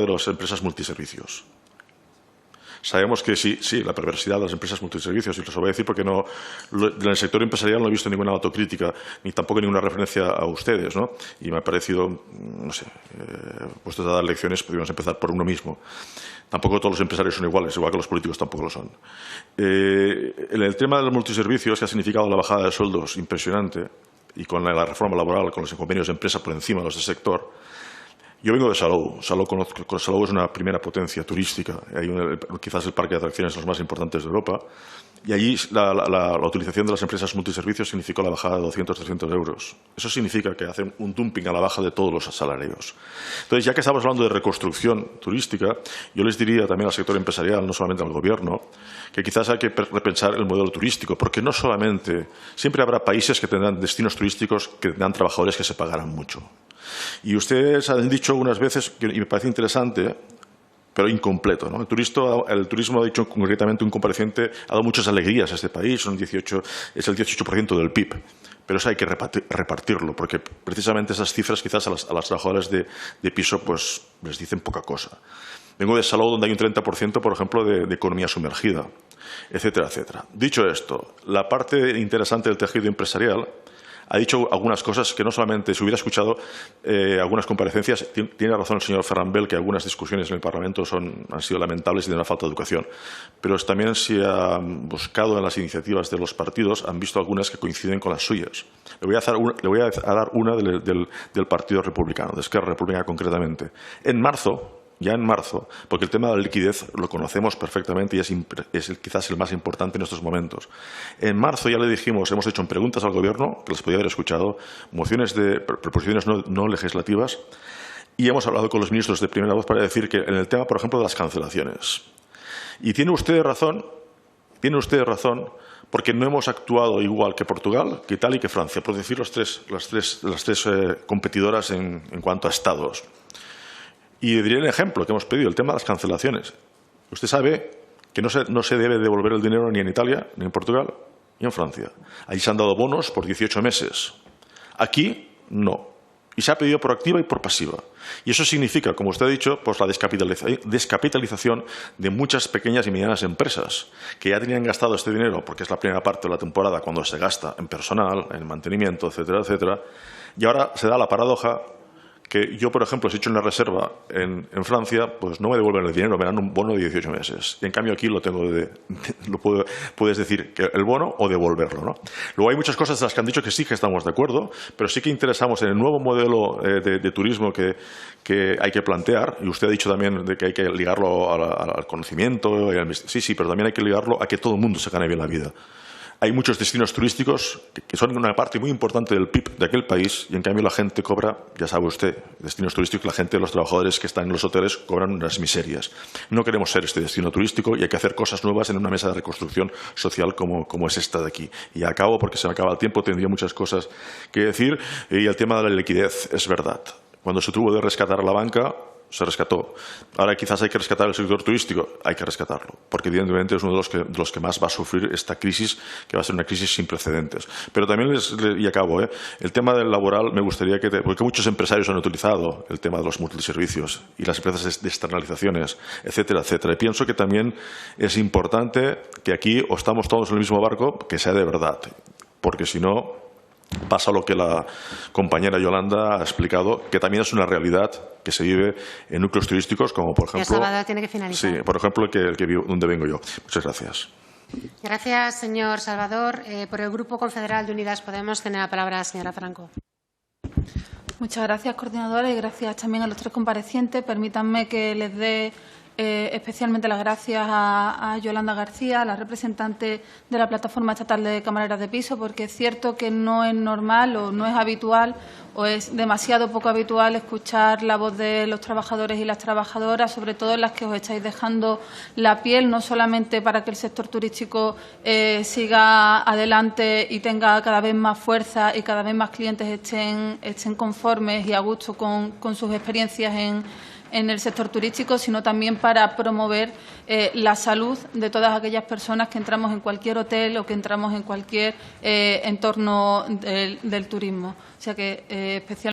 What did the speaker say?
de las empresas multiservicios. Sabemos que sí, la perversidad de las empresas multiservicios, y lo voy a decir porque en el sector empresarial no he visto ninguna autocrítica ni tampoco ninguna referencia a ustedes, ¿no? Y me ha parecido, no sé, puestos a dar lecciones, podríamos empezar por uno mismo. Tampoco todos los empresarios son iguales, igual que los políticos tampoco lo son. En el tema de los multiservicios, que ha significado la bajada de sueldos impresionante, y con la reforma laboral, con los convenios de empresa por encima de los del sector. Yo vengo de Salou. Salou es una primera potencia turística. Quizás el parque de atracciones es los más importantes de Europa. Y allí la utilización de las empresas multiservicios significó la bajada de 200-300 euros. Eso significa que hacen un dumping a la baja de todos los salarios. Entonces, ya que estamos hablando de reconstrucción turística, yo les diría también al sector empresarial, no solamente al Gobierno, que quizás hay que repensar el modelo turístico, porque no solamente, siempre habrá países que tendrán destinos turísticos que tendrán trabajadores que se pagarán mucho. Y ustedes han dicho algunas veces, y me parece interesante, pero incompleto, ¿no? El turismo, ha dicho concretamente un compareciente, ha dado muchas alegrías a este país, es el 18% del PIB. Pero eso hay que repartirlo, porque precisamente esas cifras quizás a las trabajadoras de piso pues les dicen poca cosa. Vengo de Salou, donde hay un 30%, por ejemplo, de economía sumergida, etcétera, etcétera. Dicho esto, la parte interesante del tejido empresarial ha dicho algunas cosas que no solamente se hubiera escuchado algunas comparecencias. Tiene razón el señor Ferrambel que algunas discusiones en el Parlamento han sido lamentables y de una falta de educación. Pero también se ha buscado en las iniciativas de los partidos, han visto algunas que coinciden con las suyas. Le voy a dar una del Partido Republicano, de Esquerra Republicana concretamente. Ya en marzo, porque el tema de la liquidez lo conocemos perfectamente y es quizás el más importante en estos momentos. En marzo ya le dijimos, hemos hecho preguntas al Gobierno, que les podía haber escuchado, proposiciones no legislativas, y hemos hablado con los ministros de primera voz para decir que en el tema, por ejemplo, de las cancelaciones. Y tiene usted razón, porque no hemos actuado igual que Portugal, que Italia y que Francia, por decir las tres competidoras en cuanto a estados. Y diré el ejemplo que hemos pedido, el tema de las cancelaciones. Usted sabe que no se debe devolver el dinero ni en Italia, ni en Portugal, ni en Francia. Allí se han dado bonos por 18 meses. Aquí, no. Y se ha pedido por activa y por pasiva. Y eso significa, como usted ha dicho, pues la descapitalización de muchas pequeñas y medianas empresas que ya tenían gastado este dinero, porque es la primera parte de la temporada cuando se gasta en personal, en mantenimiento, etcétera, etcétera. Y ahora se da la paradoja que yo, por ejemplo, si he hecho una reserva en Francia, pues no me devuelven el dinero, me dan un bono de 18 meses. Y en cambio aquí puedes decir que el bono o devolverlo, ¿no? Luego hay muchas cosas de las que han dicho que sí que estamos de acuerdo, pero sí que interesamos en el nuevo modelo de turismo que hay que plantear, y usted ha dicho también de que hay que ligarlo al conocimiento. Sí, pero también hay que ligarlo a que todo el mundo se gane bien la vida. Hay muchos destinos turísticos que son una parte muy importante del PIB de aquel país y en cambio la gente cobra, ya sabe usted, destinos turísticos, los trabajadores que están en los hoteles cobran unas miserias. No queremos ser este destino turístico y hay que hacer cosas nuevas en una mesa de reconstrucción social como es esta de aquí. Y acabo, porque se me acaba el tiempo, tendría muchas cosas que decir. Y el tema de la liquidez, es verdad. Cuando se tuvo de rescatar a la banca, se rescató. Ahora quizás hay que rescatar el sector turístico, hay que rescatarlo, porque evidentemente es uno de los que más va a sufrir esta crisis, que va a ser una crisis sin precedentes. Pero también, y acabo, el tema del laboral me gustaría porque muchos empresarios han utilizado el tema de los multiservicios y las empresas de externalizaciones, etcétera, etcétera. Y pienso que también es importante que aquí o estamos todos en el mismo barco, que sea de verdad, porque si no pasa lo que la compañera Yolanda ha explicado, que también es una realidad que se vive en núcleos turísticos, como por ejemplo, Salvador, tiene que finalizar. Sí, por ejemplo, donde vengo yo. Muchas gracias. Gracias, señor Salvador. Por el Grupo Confederal de Unidas Podemos, tiene la palabra la señora Franco. Muchas gracias, coordinadora, y gracias también a los tres comparecientes. Permítanme que les dé especialmente las gracias a Yolanda García, la representante de la Plataforma Estatal de Camareras de Piso, porque es cierto que no es normal o no es habitual o es demasiado poco habitual escuchar la voz de los trabajadores y las trabajadoras, sobre todo en las que os estáis dejando la piel, no solamente para que el sector turístico siga adelante y tenga cada vez más fuerza y cada vez más clientes estén conformes y a gusto con sus experiencias en el sector turístico, sino también para promover la salud de todas aquellas personas que entramos en cualquier hotel o que entramos en cualquier entorno del turismo. O sea que especialmente